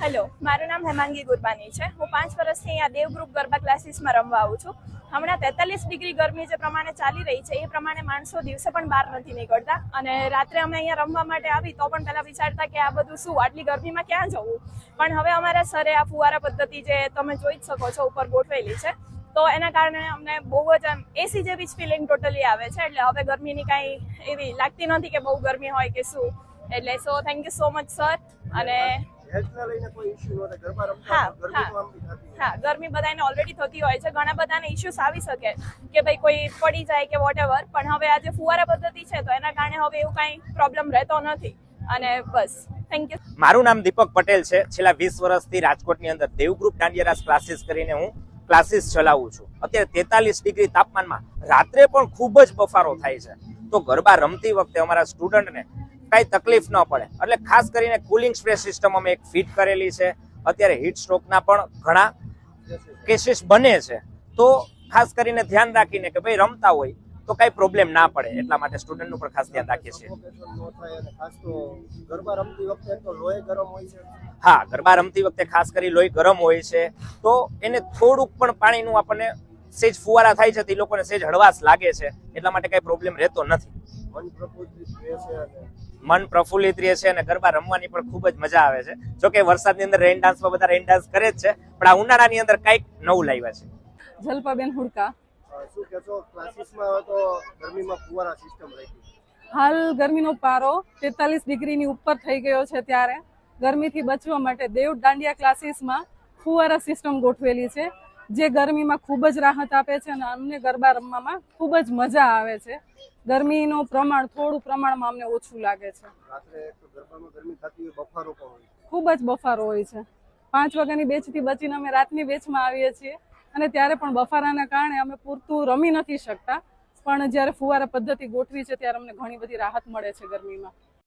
Hello, મારું નામ હેમાંગી ગુરબાની છે. હું 5 વર્ષથી અહીંયા દેવ ગ્રુપ ગરબા ક્લાસીસમાં રમવા આવું છું. હમણાં 43 ડિગ્રી ગરમી જે પ્રમાણે ચાલી રહી છે એ પ્રમાણે માણસો દિવસે પણ બહાર નથી નીકળતા અને રાત્રે અમે અહીંયા રમવા માટે આવી તો પણ પહેલાં વિચારતા કે આ બધું શું, આટલી ગરમીમાં ક્યાં જવું. પણ હવે અમારા સરે આ ફુવારા પદ્ધતિ જે તમે જોઈ જ શકો છો ઉપર ગોઠવેલી છે, તો એના કારણે અમને બહુ જ આમ એસી જેવી જ ફિલિંગ ટોટલી આવે છે. એટલે હવે ગરમીની કાંઈ એવી લાગતી નથી કે બહુ ગરમી હોય કે શું. એટલે so thank you so much sir. અને હા, ગરમી બધાને ઓલરેડી થતી હોય છે. ઘણા બધાને ઇશ્યુઝ આવી શકે કે ભાઈ કોઈ પડી જાય કે વોટ એવર, પણ હવે આજે ફુવારા પદ્ધતિ છે તો એના કારણે હવે એવું કાંઈ પ્રોબ્લેમ રહેતો નથી. અને બસ થેન્ક યુ. મારું નામ દીપક પટેલ છે. છેલ્લા 20 વર્ષથી રાજકોટની અંદર દેવ ગ્રુપ દાંડિયા રાસ ક્લાસીસ કરીને હું ક્લાસીસ ચલાવું છું. અત્યારે 43 ડિગ્રી તાપમાનમાં રાત્રે પણ ખૂબ જ બફારો થાય છે, તો ગરબા રમતી વખતે અમારા સ્ટુડન્ટને કઈ તકલીફ ન પડે એટલે ખાસ કરીને કુલિંગ સ્પ્રે સિસ્ટમ અમે એક ફિટ કરેલી છે. અત્યારે હીટ સ્ટ્રોકના પણ ઘણા કેસીસ બને છે, તો ખાસ કરીને ધ્યાન રાખીને કે ભાઈ રમતા હોય તો કઈ પ્રોબ્લેમ ના પડે એટલા માટે સ્ટુડન્ટનું પણ ખાસ ધ્યાન રાખીએ છીએ. હા, ગરબા રમતી વખતે ખાસ કરી લોહી ગરમ હોય છે, તો એને થોડુંક પણ પાણીનું આપણને સેજ ફુવારા થાય છે તો એ લોકોને સેજ હળવાશ લાગે છે, એટલા માટે કઈ પ્રોબ્લેમ રહેતો નથી. મન પ્રફુલ્લિત રહે છે અને ગરબા રમવાની પણ ખૂબ જ મજા આવે છે. જોકે વરસાદની અંદર રેન ડાન્સમાં બધા રેન ડાન્સ કરે જ છે, પણ આ ઉનાળાની અંદર કંઈક નવું લાવ્યા છે. જલપાબેન હુડકા. શું કહેશો, ક્લાસીસમાં તો ગરમીમાં ફુવારા સિસ્ટમ રાખી? હાલ ગરમીનો પારો 43 ડિગ્રીની ઉપર થઈ ગયો છે, ત્યારે ગરમીથી બચવા માટે દેવ દાંડિયા ક્લાસીસમાં ફુવારા સિસ્ટમ ગોઠવેલી છે, જે ગરમીમાં ખૂબ જ રાહત આપે છે અને અમને ગરબા રમવામાં ખૂબ જ મજા આવે છે. ગરમીનું પ્રમાણ થોડું પ્રમાણમાં અમને ઓછું લાગે છે. ખૂબ જ બફારો હોય છે. 5 વાગ્યાની બેચથી બચીને અમે રાતની બેચમાં આવીએ છીએ અને ત્યારે પણ બફારાના કારણે અમે પૂરતું રમી નથી શકતા. પણ જ્યારે ફુવારા પદ્ધતિ ગોઠવી છે ત્યારે અમને ઘણી બધી રાહત મળે છે ગરમીમાં.